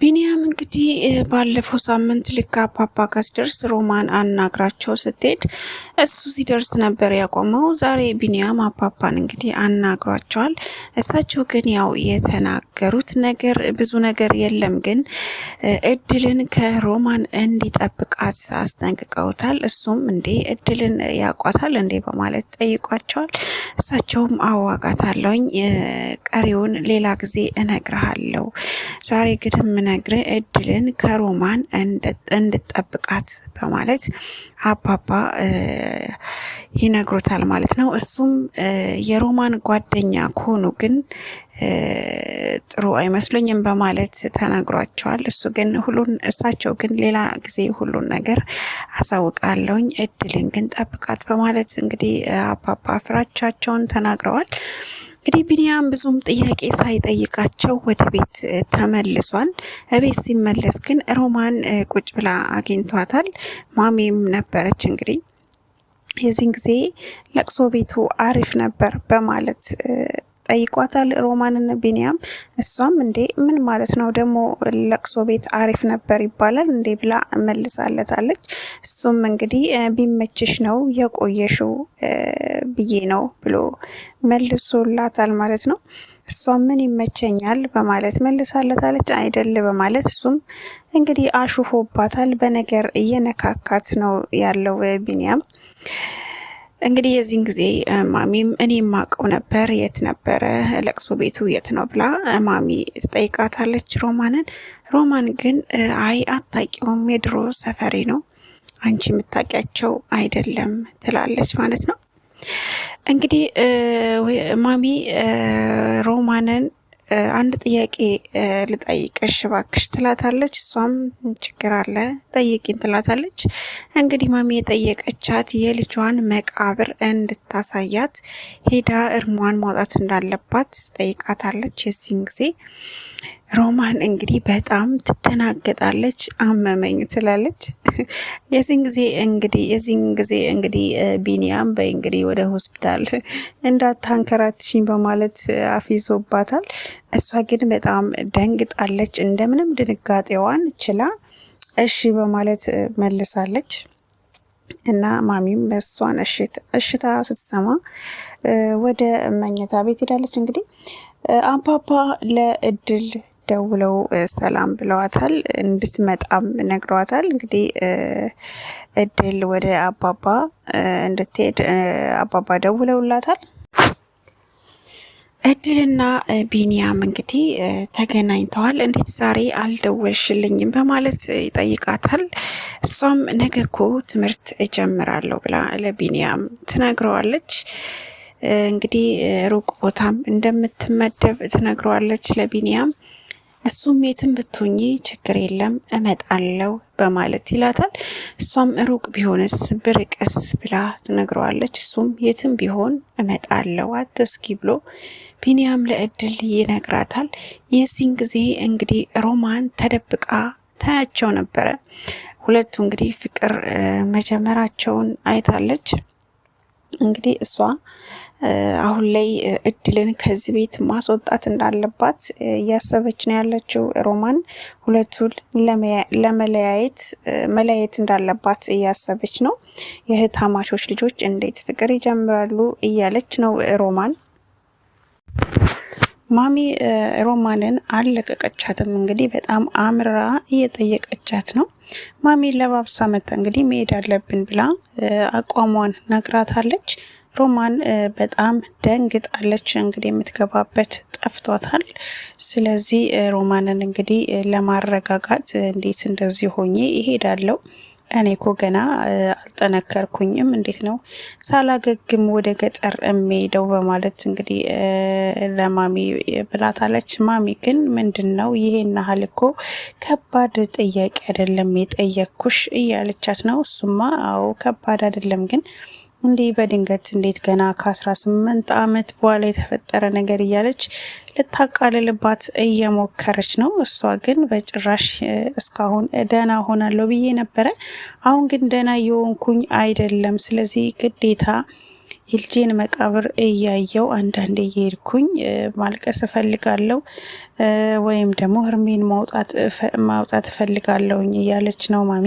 ቢኒያም እንግዲህ ባለፈው ሳምንት ልክ አፓፓ ጋር ሲደርስ ሮማን አናግራቸው ስትሄድ እሱ ሲደርስ ነበር ያቆመው። ዛሬ ቢኒያም አፓፓን እንግዲህ አናግሯቸዋል። እሳቸው ግን ያው የተናገሩት ነገር ብዙ ነገር የለም፣ ግን እድልን ከሮማን እንዲጠብቃት አስጠንቅቀውታል። እሱም እንዴ እድልን ያውቋታል እንዴ በማለት ጠይቋቸዋል። እሳቸውም አዋቃታለሁኝ፣ ቀሪውን ሌላ ጊዜ እነግርሃለሁ፣ ዛሬ ግን ነግረ እድልን ከሮማን እንድጠብቃት በማለት አባባ ይነግሩታል ማለት ነው። እሱም የሮማን ጓደኛ ከሆኑ ግን ጥሩ አይመስሉኝም በማለት ተናግሯቸዋል። እሳቸው ግን ሌላ ጊዜ ሁሉን ነገር አሳውቃለሁኝ፣ እድልን ግን ጠብቃት በማለት እንግዲህ አባባ ፍራቻቸውን ተናግረዋል። እንግዲህ ቢኒያም ብዙም ጥያቄ ሳይጠይቃቸው ወደ ቤት ተመልሷል። ቤት ሲመለስ ግን ሮማን ቁጭ ብላ አግኝቷታል። ማሚም ነበረች። እንግዲህ የዚህን ጊዜ ለቅሶ ቤቱ አሪፍ ነበር በማለት ጠይቋታል ሮማንን ቢኒያም። እሷም እንዴ ምን ማለት ነው ደግሞ ለቅሶ ቤት አሪፍ ነበር ይባላል እንዴ ብላ መልሳለታለች። እሱም እንግዲህ ቢመችሽ ነው የቆየሽው ብዬ ነው ብሎ መልሶላታል ማለት ነው። እሷም ምን ይመቸኛል በማለት መልሳለታለች። አይደል በማለት እሱም እንግዲህ አሹፎባታል። በነገር እየነካካት ነው ያለው ቢኒያም። እንግዲህ የዚህን ጊዜ ማሚም እኔ ማቀው ነበር የት ነበረ ለቅሶ ቤቱ የት ነው ብላ ማሚ ትጠይቃታለች ሮማንን። ሮማን ግን አይ አታውቂውም፣ የድሮ ሰፈሬ ነው፣ አንቺ የምታውቂያቸው አይደለም ትላለች ማለት ነው። እንግዲህ ማሚ ሮማንን አንድ ጥያቄ ልጠይቅሽ እባክሽ ትላታለች። እሷም ችግር አለ ጠይቂን ትላታለች። እንግዲህ ማሚ የጠየቀቻት የልጇን መቃብር እንድታሳያት ሄዳ እርሟን ማውጣት እንዳለባት ጠይቃታለች። የዚህን ጊዜ ሮማን እንግዲህ በጣም ትደናገጣለች። አመመኝ ትላለች። የዚህን ጊዜ እንግዲህ ቢኒያም በይ እንግዲህ ወደ ሆስፒታል እንዳታንከራትሽኝ በማለት አፊዞባታል። እሷ ግን በጣም ደንግጣለች። እንደምንም ድንጋጤዋን ችላ እሺ በማለት መልሳለች። እና ማሚም በሷን እሽታ ስትሰማ ወደ መኝታ ቤት ሄዳለች። እንግዲህ አባባ ለእድል ደውለው ሰላም ብለዋታል፣ እንድትመጣም ነግረዋታል። እንግዲህ እድል ወደ አባባ እንድትሄድ አባባ ደውለውላታል። እድልና ቢኒያም እንግዲህ ተገናኝተዋል። እንዴት ዛሬ አልደወልሽልኝም በማለት ይጠይቃታል። እሷም ነገ እኮ ትምህርት እጀምራለሁ ብላ ለቢኒያም ትነግረዋለች። እንግዲህ ሩቅ ቦታም እንደምትመደብ ትነግረዋለች ለቢኒያም። እሱም የትም ብትሆኚ ችግር የለም እመጣለሁ በማለት ይላታል። እሷም ሩቅ ቢሆንስ ብርቅስ ብላ ትነግረዋለች። እሱም የትም ቢሆን እመጣለሁ አትስኪ ብሎ ቢኒያም ለእድል ይነግራታል። የዚህን ጊዜ እንግዲህ ሮማን ተደብቃ ታያቸው ነበረ። ሁለቱ እንግዲህ ፍቅር መጀመራቸውን አይታለች። እንግዲህ እሷ አሁን ላይ እድልን ከዚህ ቤት ማስወጣት እንዳለባት እያሰበች ነው ያለችው። ሮማን ሁለቱን መለያየት እንዳለባት እያሰበች ነው። የእህትማማቾች ልጆች እንዴት ፍቅር ይጀምራሉ እያለች ነው ሮማን። ማሚ ሮማንን አልለቀቀቻትም። እንግዲህ በጣም አምራ እየጠየቀቻት ነው። ማሚ ለባብሳ መጣ እንግዲህ መሄድ አለብን ብላ አቋሟን ነግራታለች። ሮማን በጣም ደንግጣለች። እንግዲህ የምትገባበት ጠፍቷታል። ስለዚህ ሮማንን እንግዲህ ለማረጋጋት እንዴት እንደዚህ ሆኜ ይሄዳለው እኔ እኮ ገና አልጠነከርኩኝም፣ እንዴት ነው ሳላገግም ወደ ገጠር የሚሄደው በማለት እንግዲህ ለማሚ ብላታለች። ማሚ ግን ምንድን ነው ይሄን ያህል እኮ ከባድ ጥያቄ አይደለም የጠየቅኩሽ እያለቻት ነው። እሱማ አዎ ከባድ አይደለም፣ ግን እንዲህ በድንገት እንዴት ገና ከ18 ዓመት በኋላ የተፈጠረ ነገር እያለች ልታቃልልባት እየሞከረች ነው። እሷ ግን በጭራሽ እስካሁን ደህና ሆናለሁ ብዬ ነበረ፣ አሁን ግን ደህና የሆንኩኝ አይደለም። ስለዚህ ግዴታ የልጄን መቃብር እያየው አንዳንዴ እየሄድኩኝ ማልቀስ እፈልጋለሁ ወይም ደግሞ ህርሜን ማውጣት እፈልጋለሁኝ እያለች ነው ማሚ።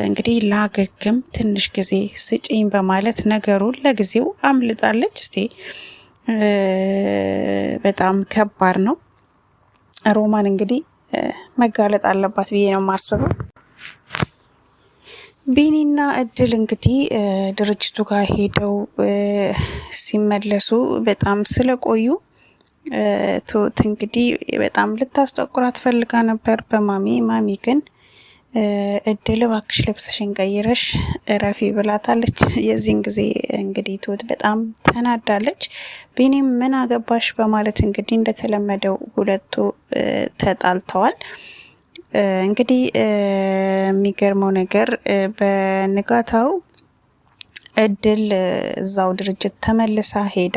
እንግዲህ ላገግም ትንሽ ጊዜ ስጪኝ በማለት ነገሩን ለጊዜው አምልጣለች። እስቲ በጣም ከባድ ነው። ሮማን እንግዲህ መጋለጥ አለባት ብዬ ነው የማስበው። ቢኒና እድል እንግዲህ ድርጅቱ ጋር ሄደው ሲመለሱ በጣም ስለቆዩ ትሁት እንግዲህ በጣም ልታስጠቁራት ፈልጋ ነበር ማሚ ግን እድል እባክሽ ልብስሽን ቀይረሽ እረፊ ብላታለች። የዚህን ጊዜ እንግዲህ ትሁት በጣም ተናዳለች። ቢኒም ምን አገባሽ በማለት እንግዲህ እንደተለመደው ሁለቱ ተጣልተዋል። እንግዲህ የሚገርመው ነገር በንጋታው እድል እዛው ድርጅት ተመልሳ ሄዳ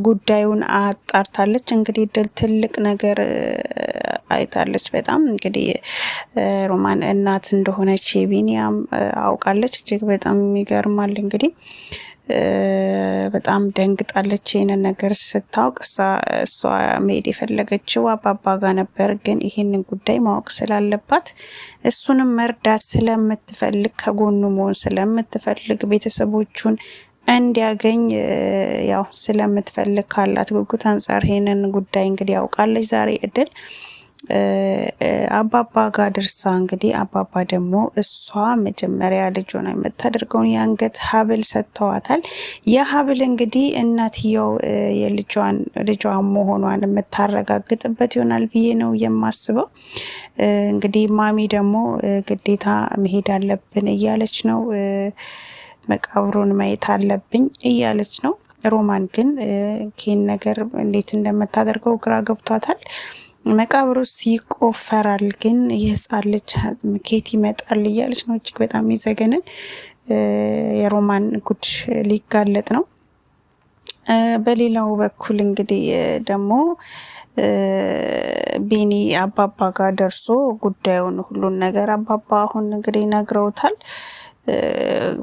ጉዳዩን አጣርታለች። እንግዲህ እድል ትልቅ ነገር አይታለች። በጣም እንግዲህ ሮማን እናት እንደሆነች የቢኒያም አውቃለች። እጅግ በጣም ይገርማል። እንግዲህ በጣም ደንግጣለች። ይህንን ነገር ስታውቅ እሷ መሄድ የፈለገችው አባባ ጋር ነበር፣ ግን ይህንን ጉዳይ ማወቅ ስላለባት እሱንም መርዳት ስለምትፈልግ ከጎኑ መሆን ስለምትፈልግ ቤተሰቦቹን እንዲያገኝ ያው ስለምትፈልግ ካላት ጉጉት አንጻር ይሄንን ጉዳይ እንግዲህ ያውቃለች። ዛሬ እድል አባባ ጋር ድርሳ እንግዲህ አባባ ደግሞ እሷ መጀመሪያ ልጅ ሆና የምታደርገውን የአንገት ሀብል ሰጥተዋታል። የሀብል እንግዲህ እናትየው ልጇን መሆኗን የምታረጋግጥበት ይሆናል ብዬ ነው የማስበው። እንግዲህ ማሚ ደግሞ ግዴታ መሄድ አለብን እያለች ነው፣ መቃብሩን ማየት አለብኝ እያለች ነው። ሮማን ግን ይህን ነገር እንዴት እንደምታደርገው ግራ ገብቷታል። መቃብሩ ይቆፈራል፣ ግን የህፃን ልጅ ኬት ይመጣል እያለች ነው። እጅግ በጣም የሚዘገንን የሮማን ጉድ ሊጋለጥ ነው። በሌላው በኩል እንግዲህ ደግሞ ቢኒ አባባ ጋር ደርሶ ጉዳዩን ሁሉን ነገር አባባ አሁን እንግዲህ ነግረውታል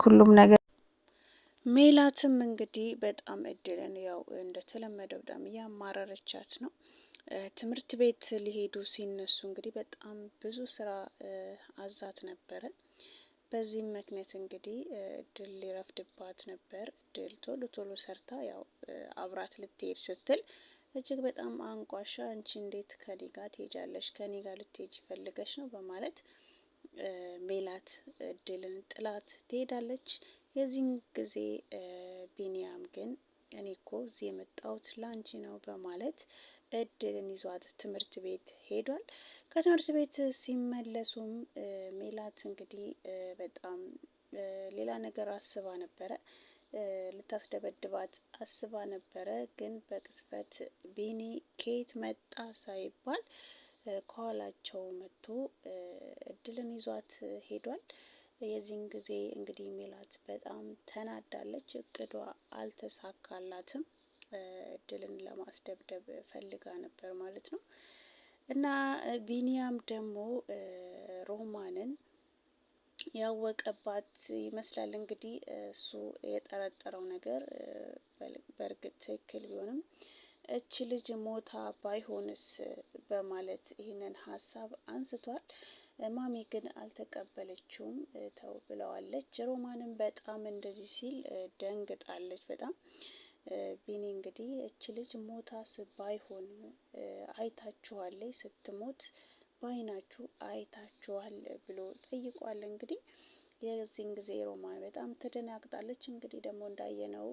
ሁሉም ነገር። ሜላትም እንግዲህ በጣም እድልን ያው እንደተለመደው በጣም እያማረረቻት ነው። ትምህርት ቤት ሊሄዱ ሲነሱ እንግዲህ በጣም ብዙ ስራ አዛት ነበረ። በዚህም ምክንያት እንግዲህ እድል ሊረፍድባት ነበር። እድል ቶሎ ቶሎ ሰርታ ያው አብራት ልትሄድ ስትል እጅግ በጣም አንቋሻ አንቺ እንዴት ከኔ ጋር ትሄጃለሽ? ከኔ ጋር ልትሄጅ ፈልገሽ ነው በማለት ሜላት እድልን ጥላት ትሄዳለች። የዚህን ጊዜ ቢኒያም ግን እኔ እኮ እዚህ የመጣሁት ላንቺ ነው በማለት እድልን ይዟት ትምህርት ቤት ሄዷል። ከትምህርት ቤት ሲመለሱም ሜላት እንግዲህ በጣም ሌላ ነገር አስባ ነበረ። ልታስደበድባት አስባ ነበረ። ግን በቅጽበት ቢኒ ከየት መጣ ሳይባል ከኋላቸው መጥቶ እድልን ይዟት ሄዷል። የዚህን ጊዜ እንግዲህ ሜላት በጣም ተናዳለች። እቅዷ አልተሳካላትም። እድልን ለማስደብደብ ፈልጋ ነበር ማለት ነው። እና ቢኒያም ደግሞ ሮማንን ያወቀባት ይመስላል። እንግዲህ እሱ የጠረጠረው ነገር በእርግጥ ትክክል ቢሆንም እች ልጅ ሞታ ባይሆንስ በማለት ይህንን ሀሳብ አንስቷል። ማሚ ግን አልተቀበለችውም፣ ተው ብለዋለች። ሮማንም በጣም እንደዚህ ሲል ደንግጣለች በጣም። ቢኒ እንግዲህ እች ልጅ ሞታስ ባይሆን አይታችኋል፣ ስትሞት በአይናችሁ አይታችኋል ብሎ ጠይቋል። እንግዲህ የዚህን ጊዜ ሮማን በጣም ተደናግጣለች። እንግዲህ ደግሞ እንዳየነው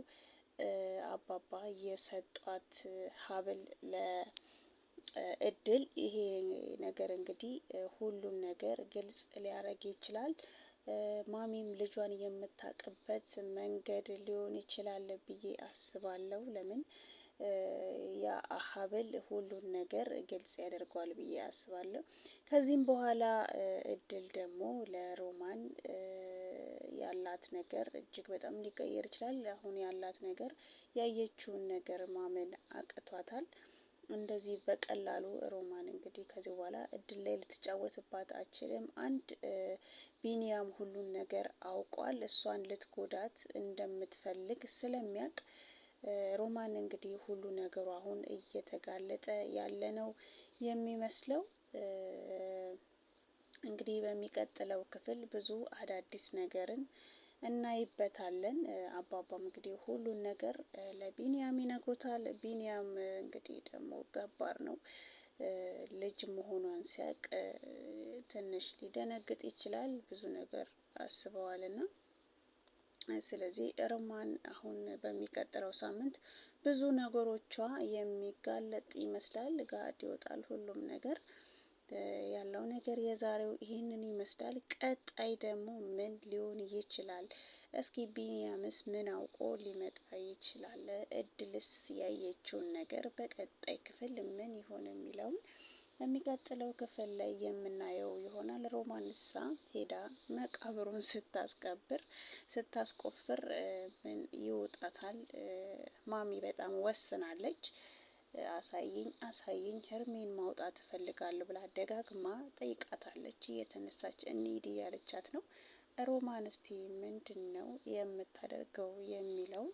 አባባ የሰጧት ሀብል ለእድል ይሄ ነገር እንግዲህ ሁሉን ነገር ግልጽ ሊያደርግ ይችላል። ማሚም ልጇን የምታውቅበት መንገድ ሊሆን ይችላል ብዬ አስባለሁ። ለምን ያ ሀብል ሁሉን ነገር ግልጽ ያደርገዋል ብዬ አስባለሁ። ከዚህም በኋላ እድል ደግሞ ለሮማን ያላት ነገር እጅግ በጣም ሊቀየር ይችላል። አሁን ያላት ነገር ያየችውን ነገር ማመን አቅቷታል። እንደዚህ በቀላሉ ሮማን እንግዲህ ከዚህ በኋላ እድል ላይ ልትጫወትባት አችልም። አንድ ቢኒያም ሁሉን ነገር አውቋል። እሷን ልትጎዳት እንደምትፈልግ ስለሚያውቅ ሮማን እንግዲህ ሁሉ ነገሩ አሁን እየተጋለጠ ያለ ነው የሚመስለው። እንግዲህ በሚቀጥለው ክፍል ብዙ አዳዲስ ነገርን እናይበታለን። አባባም እንግዲህ ሁሉን ነገር ለቢኒያም ይነግሩታል። ቢኒያም እንግዲህ ደግሞ ገባር ነው። ልጅ መሆኗን ሲያቅ ትንሽ ሊደነግጥ ይችላል። ብዙ ነገር አስበዋልና ስለዚህ ሮማን አሁን በሚቀጥለው ሳምንት ብዙ ነገሮቿ የሚጋለጥ ይመስላል። ጋድ ይወጣል ሁሉም ነገር። ያለው ነገር የዛሬው ይህንን ይመስላል። ቀጣይ ደግሞ ምን ሊሆን ይችላል? እስኪ ቢኒያምስ ምን አውቆ ሊመጣ ይችላል? እድልስ ያየችውን ነገር በቀጣይ ክፍል ምን ይሆን የሚለውን የሚቀጥለው ክፍል ላይ የምናየው ይሆናል። ሮማንሳ ሄዳ መቃብሩን ስታስቆፍር ምን ይወጣታል? ማሚ በጣም ወስናለች። አሳይኝ ህርሜን ማውጣት እፈልጋለሁ ብላ ደጋግማ ጠይቃታለች። እየተነሳች እንሂድ እያለቻት ነው። ሮማን እስቲ ምንድን ነው የምታደርገው የሚለውን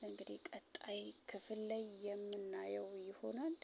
እንግዲህ ቀጣይ ክፍል ላይ የምናየው ይሆናል።